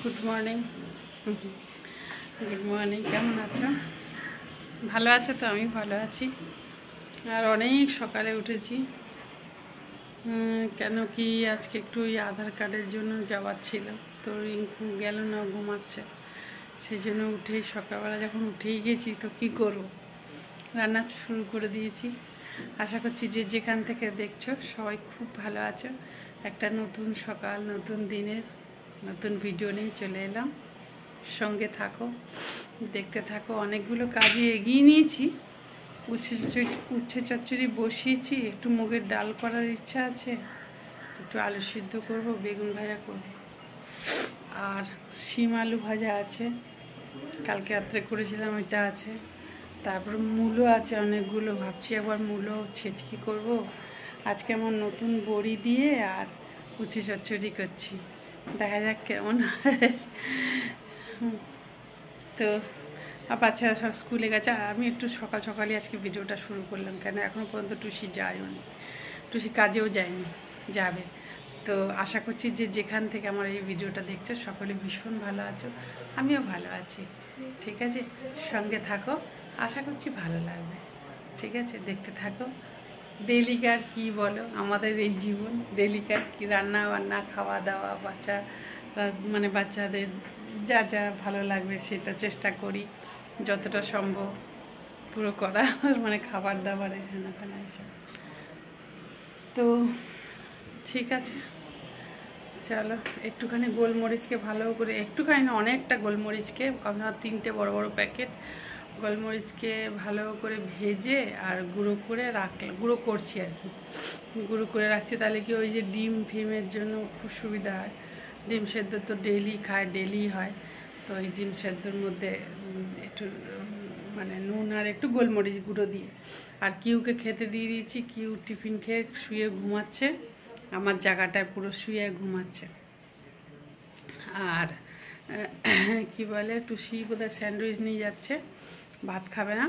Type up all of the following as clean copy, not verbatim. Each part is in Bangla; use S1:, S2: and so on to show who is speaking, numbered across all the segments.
S1: Good morning. গুড মর্নিং, কেমন আছো? ভালো আছো তো? আমি ভালো আছি। আর অনেক সকালে উঠেছি। কেন কি আজকে একটু ওই আধার কার্ডের জন্য যাওয়ার ছিল, তো রিঙ্কু গেল না, ঘুমাচ্ছে। সেই জন্য উঠেই সকালবেলা যখন উঠেই গেছি তো কী করবো, রান্না শুরু করে দিয়েছি। আশা করছি যে যেখান থেকে দেখছো সবাই খুব ভালো আছো। একটা নতুন সকাল, নতুন দিনের নতুন ভিডিও নিয়ে চলে এলাম। সঙ্গে থাকো, দেখতে থাকো। অনেকগুলো কাজই এগিয়ে নিয়েছি। উচ্ছে চচ্চড়ি বসিয়েছি, একটু মুগের ডাল করার ইচ্ছা আছে, একটু আলু সিদ্ধ করব, বেগুন ভাজা করব, আর শিম আলু ভাজা আছে, কালকে রাত্রে করেছিলাম, ওইটা আছে। তারপর মূলো আছে অনেকগুলো, ভাবছি একবার মূলো ছেঁচকি করব। আজকে আমার নতুন বড়ি দিয়ে আর উচ্ছে চচ্চড়ি করছি, দেখা যাক কেমন হয়। তো আর বাচ্চারা সব স্কুলে গেছে। আমি একটু সকাল সকালই আজকে ভিডিওটা শুরু করলাম, কেন এখনও পর্যন্ত টুসি যায়নি, টুসি কাজেও যায়নি, যাবে। তো আশা করছি যে যেখান থেকে আমার এই ভিডিওটা দেখছো সকলে ভীষণ ভালো আছো, আমিও ভালো আছি। ঠিক আছে, সঙ্গে থাকো, আশা করছি ভালো লাগবে। ঠিক আছে, দেখতে থাকো। ডেলিকার কি বলো, আমাদের এই জীবন ডেলিকার কি, রান্না বান্না, খাওয়া দাওয়া, বাচ্চাদের যা যা ভালো লাগবে সেটা চেষ্টা করি যতটা সম্ভব পুরো করা, খাবার দাবার এখানে তেনা এসব। তো ঠিক আছে, চলো। একটুখানি গোলমরিচকে ভালো করে, একটুখানি না, অনেকটা গোলমরিচকে, আপনার 3টে বড় বড় প্যাকেট গোলমরিচকে ভালো করে ভেজে আর গুঁড়ো করে রাখলাম, গুঁড়ো করছি আর কি, গুঁড়ো করে রাখছি। তাহলে কি ওই যে ডিম ফিমের জন্য খুব সুবিধা হয়। ডিম সেদ্ধ তো ডেলি খায়, ডেলি হয়। তো ওই ডিম সেদ্ধর মধ্যে একটু নুন আর একটু গোলমরিচ গুঁড়ো দিয়ে, আর কিউকে খেতে দিয়ে দিয়েছি। কিউ টিফিন খেয়ে শুয়ে ঘুমাচ্ছে, আমার জায়গাটায় পুরো শুয়ে ঘুমাচ্ছে। আর কি বলে, টুসি বোধহয় স্যান্ডউইচ নিয়ে যাচ্ছে, ভাত খাবে না,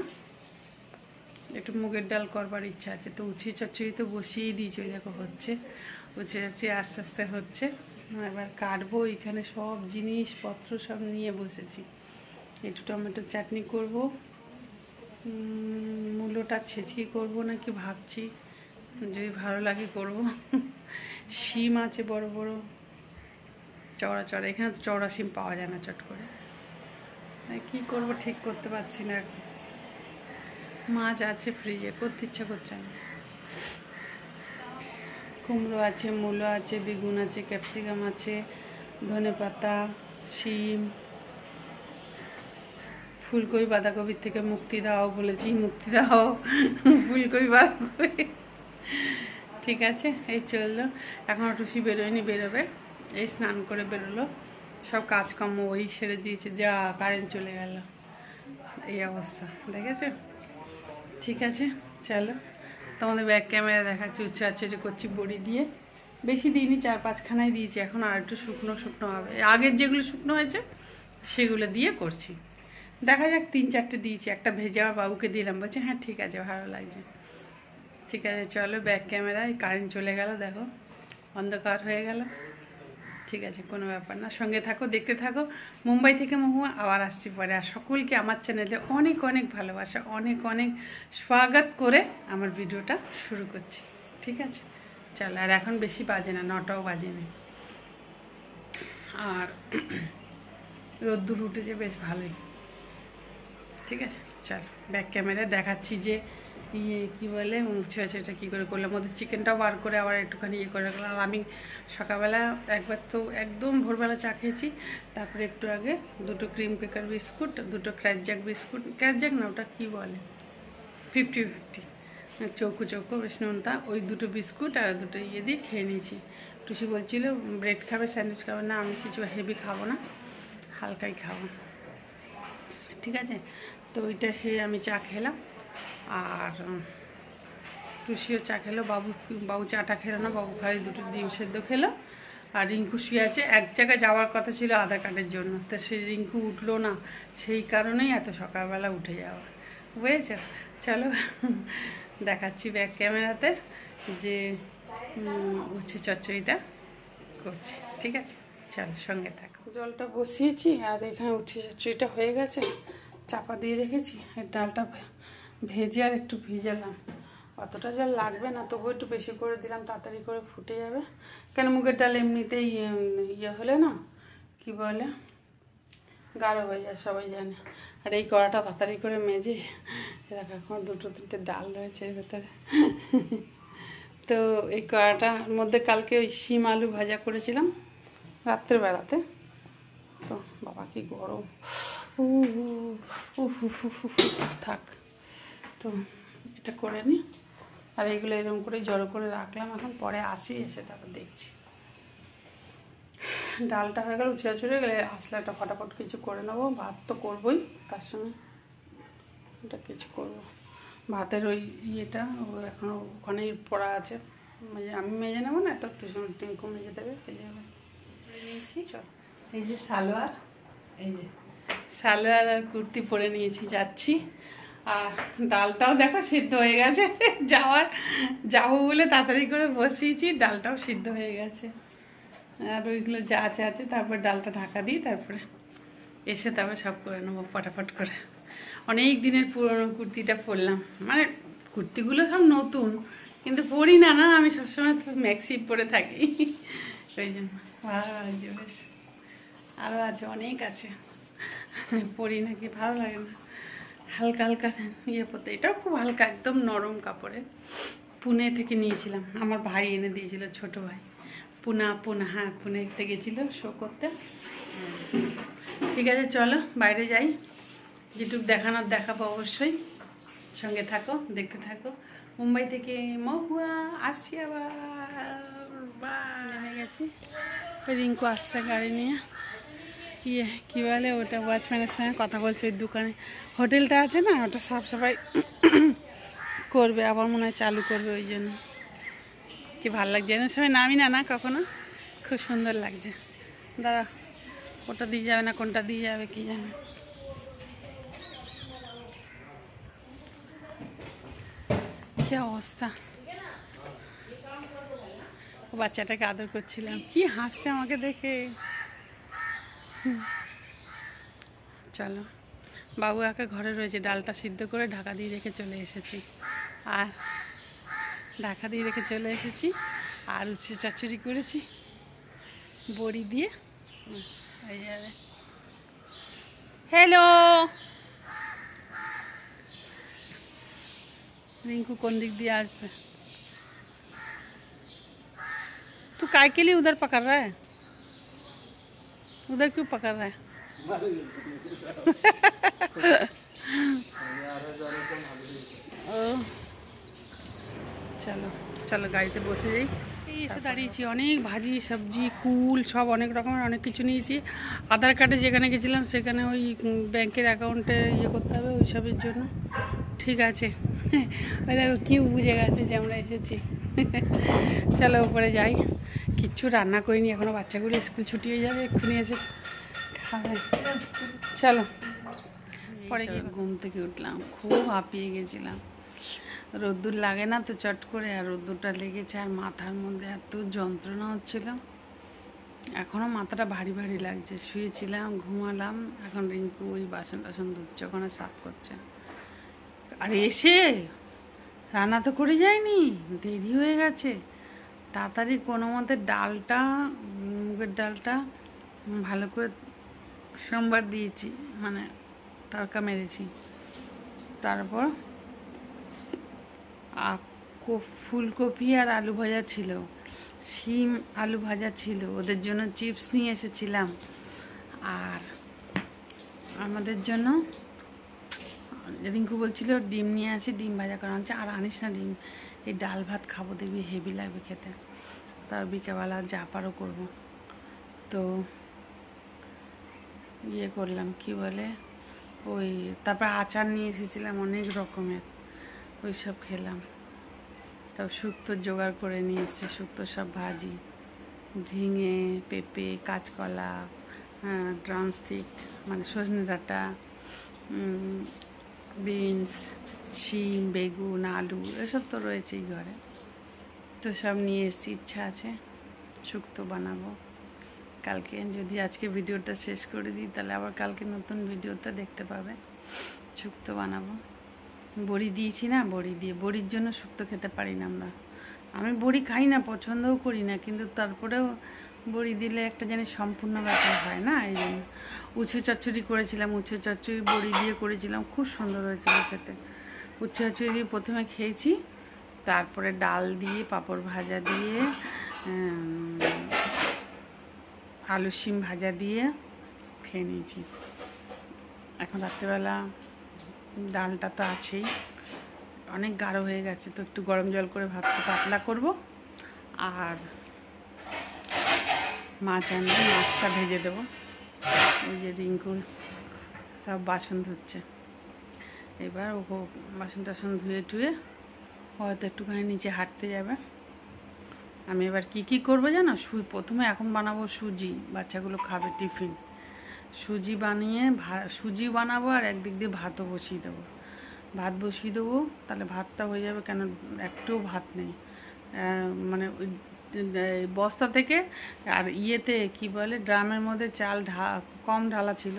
S1: একটু মুগের ডাল করবার ইচ্ছা আছে। তো উচ্ছে চচ্চড়ি তো বসিয়েই দিয়েছি, ওই দেখো হচ্ছে, উচ্ছে আস্তে আস্তে হচ্ছে। এবার কাটবো, এখানে সব জিনিসপত্র সব নিয়ে বসেছি। একটু টমেটো চাটনি করব, মূলোটা ছেঁচকি করব নাকি ভাবছি, যদি ভালো লাগে করব। শিম আছে বড় বড় চওড়া চওড়া, এখানে তো চওড়া শিম পাওয়া যায় না চট করে, কি করব ঠিক করতে পারছি না এখন। মাছ আছে ফ্রিজে, করতে ইচ্ছা করছে না। কুমড়ো আছে, মূলো আছে, বেগুন আছে, ক্যাপসিকাম আছে, ধনে পাতা, শিম, ফুলকপি বাঁধাকপির থেকে মুক্তি দাও বলেছি, মুক্তি দাও ফুলকপি বাঁধাকপি। ঠিক আছে, এই চললো। এখনও টুসি বেরোয়নি, বেরোবে, এই স্নান করে বেরোলো, সব কাজকর্ম ওই সেরে দিয়েছে। যা কারেন্ট চলে গেল, এই অবস্থা দেখেছো। ঠিক আছে, চলো, তোমাদের ব্যাক ক্যামেরা দেখাচ্ছি। উচ্ছে আচড়ি করছি বড়ি দিয়ে, বেশি দিইনি, 4-5খানাই দিয়েছি, এখন আর একটু শুকনো শুকনো হবে। আগের যেগুলো শুকনো হয়েছে সেগুলো দিয়ে করছি, দেখা যাক। 3-4টে দিয়েছি, একটা ভেজে আমার বাবুকে দিলাম, বলছে হ্যাঁ ঠিক আছে, ভালো লাগছে। ঠিক আছে, চলো ব্যাক ক্যামেরায়, কারেন্ট চলে গেল, দেখো অন্ধকার হয়ে গেল। ঠিক আছে, কোনো ব্যাপার না, সঙ্গে থাকো, দেখতে থাকো। মুম্বাই থেকে মহুয়া আবার আসছি পরে। আর সকলকে আমার চ্যানেলে অনেক অনেক ভালোবাসা, অনেক অনেক স্বাগত করে আমার ভিডিওটা শুরু করছি। ঠিক আছে, চলো। আর এখন বেশি বাজে না, 9টাও বাজে না, আর রোদ্দুর উঠেছে বেশ ভালোই। ঠিক আছে, চল ব্যাক ক্যামেরা দেখাচ্ছি যে কী বলে, উচ্ছে আছে, এটা কী করে করলাম। ওদের চিকেনটাও বার করে আবার একটুখানি করে রাখলাম। আর আমি সকালবেলা একবার তো একদম ভোরবেলা চা খেয়েছি, তারপরে একটু আগে 2টো ক্রিম ক্র্যাকার বিস্কুট, 2টো ক্র্যাকজ্যাক বিস্কুট, ক্র্যাকজ্যাক না, ওটা কী বলে, 50-50 চৌকো চৌকো বেশ নোনতা, ওই 2টো বিস্কুট আর 2টো দিয়ে খেয়ে নিয়েছি। টুসি বলছিল ব্রেড খাবে, স্যান্ডউইচ খাবে না, আমি কিছু হেভি খাবো না, হালকাই খাবো। ঠিক আছে, তো ওইটা খেয়ে আমি চা খেলাম, আর টুসিও চা খেলো। বাবু চাটা খেলো না, বাবু খালি 2টো ডিম সেদ্ধ খেলো। আর রিঙ্কু শুয়ে আছে, এক জায়গায় যাওয়ার কথা ছিল আধার কার্ডের জন্য, তো সেই রিঙ্কু উঠলো না, সেই কারণেই এত সকালবেলা উঠে যাওয়া, বুঝেছ। চলো দেখাচ্ছি ব্যাক ক্যামেরাতে যে উচ্ছে চচ্চড়িটা করছি। ঠিক আছে, চল সঙ্গে থাকো। জলটা বসিয়েছি আর এখানে উঠে চুইটা হয়ে গেছে, চাপা দিয়ে রেখেছি। আর ডালটা ভেজে আর একটু ভিজালাম, অতটা জল লাগবে না, তবু একটু বেশি করে দিলাম, তাড়াতাড়ি করে ফুটে যাবে। কেন মুগের ডাল এমনিতেই ইয়ে হলে না কি বলে গাঢ় হয়ে যায়, সবাই জানে। আর এই কড়াটা তাড়াতাড়ি করে মেজে দেখো, এখন 2-3টে ডাল রয়েছে এর ভেতরে। তো এই কড়াটার মধ্যে কালকে ওই শিম আলু ভাজা করেছিলাম রাত্রেবেলাতে। তো বাবা কি গরম, থাক। তো এটা করে নিই, আর এইগুলো এরকম করে জড়ো করে রাখলাম। এখন পরে আসি, এসে তারপর দেখছি। ডালটা হয়ে গেল, উচিয়া চুড়ে গেলে আসলে একটা ফটাফট কিছু করে নেবো। ভাত তো করবোই, তার সঙ্গে এটা কিছু করবো। ভাতের ওই ইয়েটা এখনও ওখানেই পড়া আছে, আমি মেজে নেবো না, তো টিঙ্কু মেজে দেবে, ফেলে যাবে। নিয়েছি চল, এই যে সালোয়ার, এই যে সালোয়ার আর কুর্তি পরে নিয়েছি, যাচ্ছি। আর ডালটাও দেখো সিদ্ধ হয়ে গেছে, যাবো বলে তাড়াতাড়ি করে বসিয়েছি, ডালটাও সিদ্ধ হয়ে গেছে। আর ওইগুলো যা আছে তারপর ডালটা ঢাকা দিই, তারপরে এসে তারপরে সব করে নেবো ফটাফট করে। অনেক দিনের পুরনো কুর্তিটা পরলাম, মানে কুর্তিগুলো সব নতুন, কিন্তু পরি না, আমি সবসময় ম্যাক্সি পরে থাকি, ওই জন্য ভালো লাগছে বেশ। আরও আছে, অনেক আছে, পরি নাকি ভালো লাগে না, হালকা হালকা ইয়ে পরতে। এটাও খুব হালকা, একদম নরম কাপড়ে। পুনে থেকে নিয়েছিলাম, আমার ভাই এনে দিয়েছিল, ছোট ভাই। হ্যাঁ, পুনেতে গেছিলো শো করতে। ঠিক আছে চলো বাইরে যাই, যেটুকু দেখানোর দেখাবো অবশ্যই, সঙ্গে থাকো, দেখতে থাকো। মুম্বাই থেকে মহুয়া আসছি, আবার নেমে গেছি। রিঙ্কু আসছে গাড়ি নিয়ে, কী বলে ওটা, ওয়াচম্যানের সঙ্গে কথা বলছে। ওই দোকানে হোটেলটা আছে না, ওটা সাফ সাফাই করবে, আবার মনে হয় চালু করবে, ওই জন্য। কি ভালো লাগছে, এর সময় নামি না কখনো, খুব সুন্দর লাগছে। দাঁড়া, ওটা দিয়ে যাবে না কোনটা দিয়ে যাবে কি জানে। কি অবস্থা, বাচ্চাটাকে আদর করছিলাম, কি হাসছে আমাকে দেখে। চলো, বাবু একা ঘরে রয়েছে, ডালটা সিদ্ধ করে ঢাকা দিয়ে রেখে চলে এসেছি। আর উচ্ছে চচ্চড়ি করেছি বড়ি দিয়ে। হ্যালো रिंकू, कौन दिख दिया आज पे? तू काय के लिए उधर पकड़ रहा है? उधर क्यों पकड़ रहा है? चलो चलो गाड़ीते बसे যাই। এই এসে দাঁড়িয়েছি, অনেক ভাজি সবজি কুল সব অনেক রকমের অনেক কিছু নিয়েছি। আধার কার্ডে যেখানে গেছিলাম সেখানে ওই ব্যাংকের অ্যাকাউন্টে ইয়ে করতে হবে, ওই সবের জন্য। ঠিক আছে, ওই দেখো কি বুঝে গেছে যে আমরা এসেছি। চলো উপরে যাই, কিচ্ছু রান্না করিনি এখনও, বাচ্চাগুলো স্কুল ছুটি হয়ে যাবে, এক্ষুনি এসে খাবে। চলো পরে গিয়ে। ঘুম থেকে উঠলাম, খুব হাঁপিয়ে গেছিলাম, রোদ্দুর লাগে না তো চট করে, আর রোদ্দুরটা লেগেছে, আর মাথার মধ্যে এত যন্ত্রণা হচ্ছিল, এখনও মাথাটা ভারী ভারী লাগছে। শুয়েছিলাম, ঘুমালাম, এখন রিঙ্কু ওই বাসন টাসন ধুচ্ছে, ওখানে সাফ করছে। আর এসে রান্না তো করে যায়নি, দেরি হয়ে গেছে, তাড়াতাড়ি কোনো মতে ডালটা, মুগের ডালটা ভালো করে সোমবার দিয়েছি, মানে তড়কা মেরেছি। তারপর ফুলকপি আর আলু ভাজা ছিল, শিম আলু ভাজা ছিল, ওদের জন্য চিপস নিয়ে এসেছিলাম, আর আমাদের জন্য রিঙ্কু বলছিল ডিম নিয়ে আসি, ডিম ভাজা করা হচ্ছে। আর আনিস না ডিম, এই ডাল ভাত খাবো, দেখবি হেভি লাগবে খেতে, তার বিকেলবেলা যা পারো করবো। তো ইয়ে করলাম, কি বলে ওই, তারপর আচার নিয়ে এসেছিলাম অনেক রকমের, ওই সব খেলাম। তারপর শুক্তোর জোগাড় করে নিয়ে এসেছি, শুক্তো সব ভাজি, ঝিঙে, পেঁপে, কাঁচকলা, ড্রামস্টিক মানে সজনে ডাঁটা, বিনস, শিম, বেগুন, আলু, এসব তো রয়েছেই ঘরে। তো সব নিয়ে এসেছি, ইচ্ছা আছে শুক্তো বানাবো। কালকে যদি আজকে ভিডিওটা শেষ করে দিই তাহলে আবার কালকে নতুন ভিডিওটা দেখতে পাবে। শুক্তো বানাবো, বড়ি দিয়েছি না, বড়ি দিয়ে, বড়ির জন্য শুক্তো খেতে পারি না আমরা। আমি বড়ি খাই না, পছন্দও করি না, কিন্তু তারপরেও বড়ি দিলে একটা জানি সম্পূর্ণ ব্যাপার হয় না, এই জন্য। উচ্ছে চচ্চড়ি করেছিলাম, উচ্ছে চচ্চড়ি বড়ি দিয়ে করেছিলাম, খুব সুন্দর হয়েছিল খেতে। উচ্ছে চচ্চড়ি দিয়ে প্রথমে খেয়েছি, তারপরে ডাল দিয়ে, পাঁপড় ভাজা দিয়ে, আলু শিম ভাজা দিয়ে খেয়ে নিয়েছি। এখন রাত্রেবেলা ডালটা তো আছেই, অনেক গাঢ় হয়ে গেছে, তো একটু গরম জল করে ভাবছি পাতলা করব। আর মাছ আনলে মাছটা ভেজে দেবো। ওই যে রিঙ্কু সব বাসন ধুচ্ছে, এবার ও বাসন টাসন ধুয়ে টুয়ে হয়তো একটুখানি নিচে হাঁটতে যাবে। আমি এবার কি করবো জানো, প্রথমে এখন বানাবো সুজি, বাচ্চাগুলো খাবে টিফিন। সুজি বানিয়ে সুজি বানাবো, আর একদিক দিয়ে ভাতও বসিয়ে দেবো। ভাত বসিয়ে দেবো, তাহলে ভাতটা হয়ে যাবে, কেন একটুও ভাত নেই, মানে বস্তা থেকে আর ইয়েতে কি বলে ড্রামের মধ্যে চাল কম ঢালা ছিল,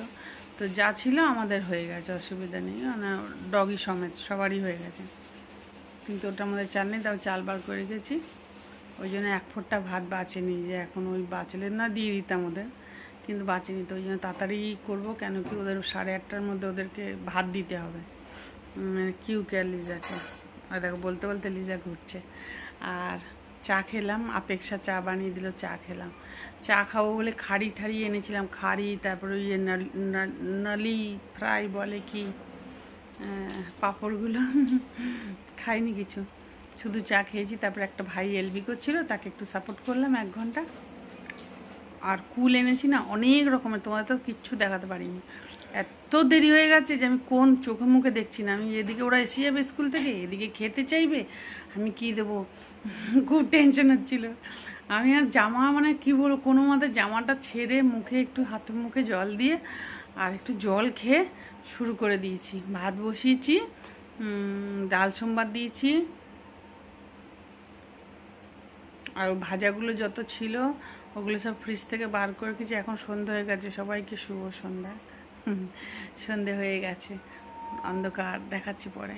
S1: তো যা ছিল আমাদের হয়ে গেছে, অসুবিধা নেই, মানে ডগি সমেত সবারই হয়ে গেছে। কিন্তু ওটা আমাদের চাল নেই, তাও চাল বার করে রেখেছি। ওই জন্য এক ফোঁটা ভাত বাঁচেনি, যে এখন ওই বাঁচলে না দিয়ে দিতাম ওদের, কিন্তু বাঁচেনি, তো ওই জন্য তাড়াতাড়ি করবো, কেন কি ওদের 8:30টার মধ্যে ওদেরকে ভাত দিতে হবে। কিউ কেয়ার লিজাকে, আর দেখো বলতে বলতে লিজা ঘুরছে। আর চা খেলাম, আপেক্ষা চা বানিয়ে দিল, চা খেলাম। চা খাবো বলে খাড়ি ঠাড়ি এনেছিলাম, খাড়ি, তারপরে ওই নালি ফ্রাই বলে কি, পাঁপড়গুলো খাইনি কিছু, শুধু চা খেয়েছি। তারপরে একটা ভাই এলবি করছিল, তাকে একটু সাপোর্ট করলাম 1 ঘন্টা। আর কুল এনেছি না অনেক রকমের, তোমাদের তো কিচ্ছু দেখাতে পারিনি, এত দেরি হয়ে গেছে যে আমি কোন চোখে মুখে দেখছি না। আমি এদিকে ওরা এসে যাবে স্কুল থেকে, এদিকে খেতে চাইবে, আমি কি দেবো, খুব টেনশন হচ্ছিল। আমি আর জামা, মানে কি বলবো, কোনো মতে জামাটা ছেড়ে মুখে একটু হাতে মুখে জল দিয়ে আর একটু জল খেয়ে শুরু করে দিয়েছি। ভাত বসিয়েছি, ডাল সোমবার দিয়েছি, আর ভাজাগুলো যত ছিল ওগুলো সব ফ্রিজ থেকে বার করে রেখেছি। এখন সন্ধ্যা হয়ে গেছে, সবাইকে শুভ সন্ধ্যা। সন্ধে হয়ে গেছে, অন্ধকার দেখাচ্ছি পরে।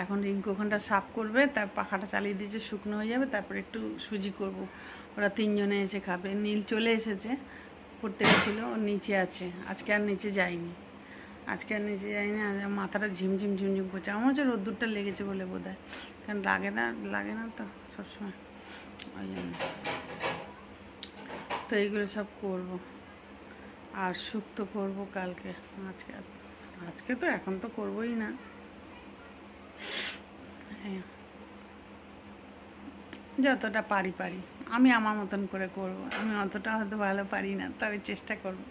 S1: এখন রিঙ্কু ওখানটা সাফ করবে, তার পাখাটা চালিয়ে দিয়েছে, শুকনো হয়ে যাবে, তারপরে একটু সুজি করব। ওরা 3 জনে এসে খাবে। নীল চলে এসেছে, পড়তে গেছিলো, ও নিচে আছে, আজকে আর নিচে যায়নি, মাথাটা ঝিমঝিম ঝিমঝিম করছে। আমার হচ্ছে রোদ্দুরটা লেগেছে বলে বোধ হয়, কারণ লাগে না তো সবসময়, ওই জন্য। তো এইগুলো সব করব, আর শুক্তো করব কালকে। আজকে তো এখন তো করবোই না, হ্যাঁ, যতটা পারি আমি আমার মতন করে করব। আমি অতটা হয়তো ভালো পারি না, তবে চেষ্টা করব,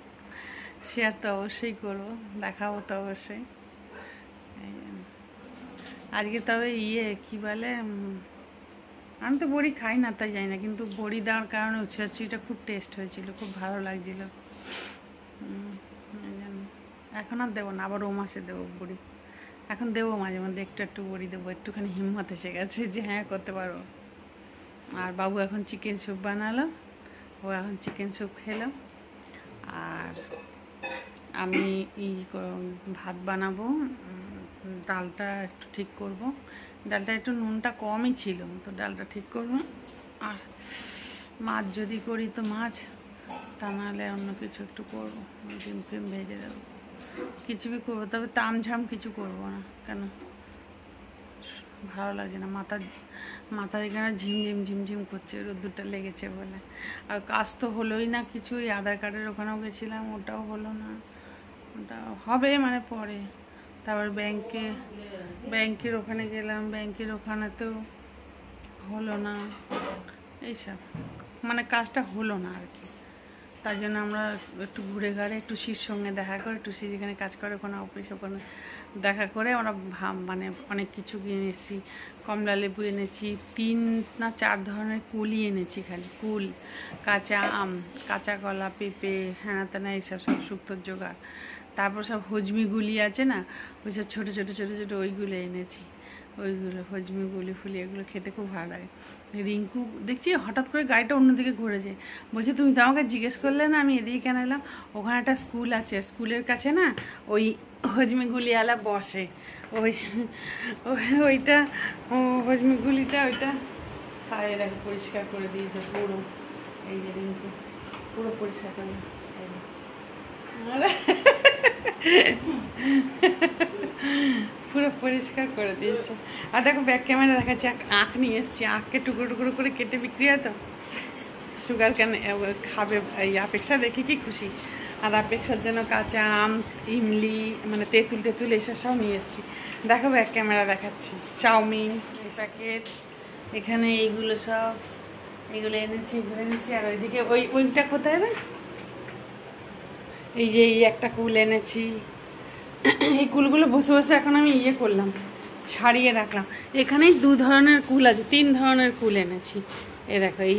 S1: শেয়ার তো অবশ্যই করব, দেখাবো তো অবশ্যই। আজকে তবে কি বলে, আমি তো বড়ি খাই না তাই জানি না, কিন্তু বড়ি দেওয়ার কারণে উচ্ছেটা খুব টেস্ট হয়েছিল, খুব ভালো লাগছিল। এখন আর দেবো না, আবার ও মাসে দেবো বড়ি। এখন দেবো মাঝে মধ্যে একটু বড়ি দেবো, একটুখানি হিম্মত এসে গেছে যে হ্যাঁ করতে পারবো। আর বাবু এখন চিকেন স্যুপ বানালো, ও এখন চিকেন স্যুপ খেলো। আর আমি ভাত বানাবো, ডালটা একটু ঠিক করব, ডালটা একটু নুনটা কমই ছিল, তো ডালটা ঠিক করব। আর মাছ যদি করি তো মাছ, তা নাহলে অন্য কিছু একটু করবো, ডিম ফিম ভেজে দেবো, কিছুই করবো, তবে তামঝাম কিছু করবো না, কেন ভালো লাগে না, মাথার এখানে ঝিমঝিম করছে, রোদ্দুরটা লেগেছে বলে। আর কাজ তো হলোই না কিছুই, আধার কার্ডের ওখানেও গেছিলাম, ওটাও হলো না, ওটা হবে মানে পরে। তারপর ব্যাংকের ওখানে গেলাম, ব্যাংকের ওখানেতেও হলো না, এইসব মানে কাজটা হলো না আর কি। তার জন্য আমরা একটু ঘুরে ঘাড়ে একটু শির সঙ্গে দেখা করে, একটু শি যেখানে কাজ করে ওখানে অফিস, ওখানে দেখা করে আমরা মানে অনেক কিছু কিনেছি। কমলা লেবু এনেছি, 3 না 4 ধরনের কুলই এনেছি, খালি কুল, কাঁচা আম, কাঁচা কলা, পেঁপে, হ্যাঁ তেনা এইসব সব শুক্তোর জোগাড়। তারপর সব হজমি গুলি আছে না, ওই সব ছোটো ছোটো ওইগুলো এনেছি, ওইগুলো হজমি গুলি ফুলি, এগুলো খেতে খুব ভালো লাগে। রিঙ্কু দেখছি হঠাৎ করে গাড়িটা অন্যদিকে ঘুরে যায়, বলছে তুমি তো আমাকে জিজ্ঞেস করলে না আমি এদিকে কেন এলাম, ওখানে একটা স্কুল আছে, স্কুলের কাছে না ওই হজমিগুলিওয়ালা বসে, ওই ওইটা হজমিগুলিটা ওইটা খায়, দেখো পরিষ্কার করে দিয়েছে পুরো, এই যে রিঙ্কু পুরো পরিষ্কার করে পুরো পরিষ্কার করে দিয়েছে। আর দেখো ব্যাক ক্যামেরা দেখাচ্ছে, আখ নিয়ে এসছি, আখকে টুকরো টুকরো করে কেটে বিক্রি হয় তো, সুগার কেন খাবে, এই আপেক্ষা দেখে কি খুশি। আর আপেক্ষার জন্য কাঁচা আম, ইমলি, মানে তেঁতুল টেতুল এসব সব নিয়ে এসছি। দেখো ব্যাক ক্যামেরা দেখাচ্ছি, চাউমিন এই প্যাকেট, এখানে এইগুলো সব, এগুলো এনেছি, এগুলো এনেছি। আর ওইদিকে ওইটা কোথায় রে, এই যে এই একটা কুল এনেছি, এই কুলগুলো বসে বসে এখন আমি ইয়ে করলাম, ছাড়িয়ে রাখলাম। এখানেই 2 ধরনের কুল আছে, 3 ধরনের কুল এনেছি। এই দেখো এই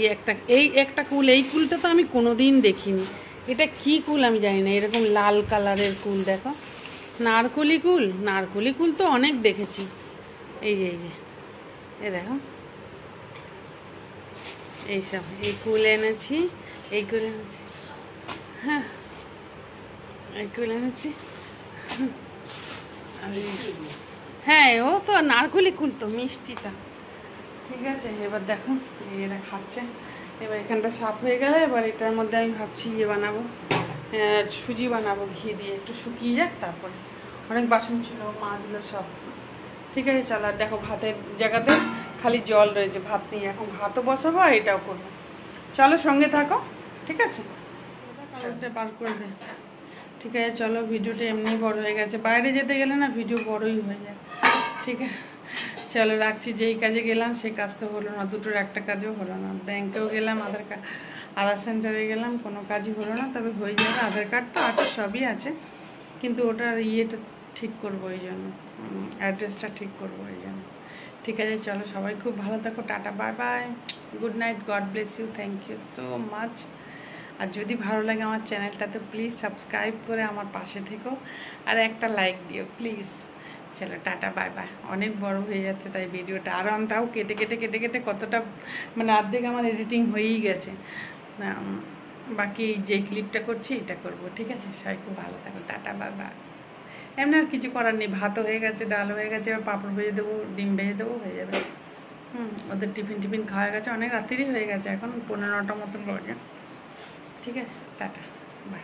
S1: একটা কুল, এই কুলটা তো আমি কোনোদিন দেখিনি, এটা কি কুল আমি জানি না, এরকম লাল কালারের কুল, দেখো নারকলি কুল, নারকলি কুল তো অনেক দেখেছি। এই যে এই দেখো এইসব, এই কুল এনেছি, এই কুল এনেছি, হ্যাঁ এই কুল এনেছি। হ্যাঁ ও তো নারকলি কুল তো, মিষ্টিটা ঠিক আছে। এবার দেখো এরা খাচ্ছে, এবার এখানটা সাফ হয়ে গেলে এবার এটার মধ্যে আমি ভাবছি ইয়ে বানাবো, সুজি বানাবো ঘি দিয়ে, একটু শুকিয়ে যাক, তারপরে অনেক বাসন ছিল মাজলো সব, ঠিক আছে। চলো, আর দেখো ভাতের জায়গাতে খালি জল রয়েছে, ভাত নেই, এখন ভাতও বসাবো আর এটাও করবো। চলো সঙ্গে থাকো, ঠিক আছে, বার করে দে, ঠিক আছে। চলো, ভিডিওটা এমনি বড় হয়ে গেছে, বাইরে যেতে গেলে না ভিডিও বড়ই হয়ে যায়, ঠিক আছে। চলো রাখছি, যেই কাজে গেলাম সেই কাজ তো হলো না, দুটোর একটা কাজও হলো না। ব্যাংকেও গেলাম, আধার সেন্টারে গেলাম, কোনো কাজই হলো না, তবে হয়ে যাবে, আধার কার্ড তো আছে, সবই আছে, কিন্তু ওটার ইয়েটা ঠিক করবো এই জন্য, অ্যাড্রেসটা ঠিক করবো এই জন্য, ঠিক আছে। চলো সবাই খুব ভালো থাকো, tata bye bye, good night, God bless you, thank you so much. আর যদি ভালো লাগে আমার চ্যানেলটাতে প্লিজ সাবস্ক্রাইব করে আমার পাশে থেকো, আর একটা লাইক দিও প্লিজ। চলো টাটা বাই বাই, অনেক বড় হয়ে যাচ্ছে তাই ভিডিওটা, আর আমি তাও কেটে কেটে কেটে কেটে কতটা, মানে অর্ধেক আমার এডিটিং হয়েই গেছে, বাকি যে ক্লিপটা করছি এটা করব, ঠিক আছে। সবাই খুব ভালো থাকো, টাটা বাই বাই। এমনি আর কিছু করার নেই, ভাতও হয়ে গেছে, ডাল হয়ে গেছে, এবার পাঁপড় ভেজে দেবো, ডিম ভেজে দেবো, হয়ে যাবে। ওদের টিফিন খাওয়া গেছে, অনেক রাত্রিরই হয়ে গেছে, এখন 15-9টা মতন বাজে, ঠিক আছে। Tata bye.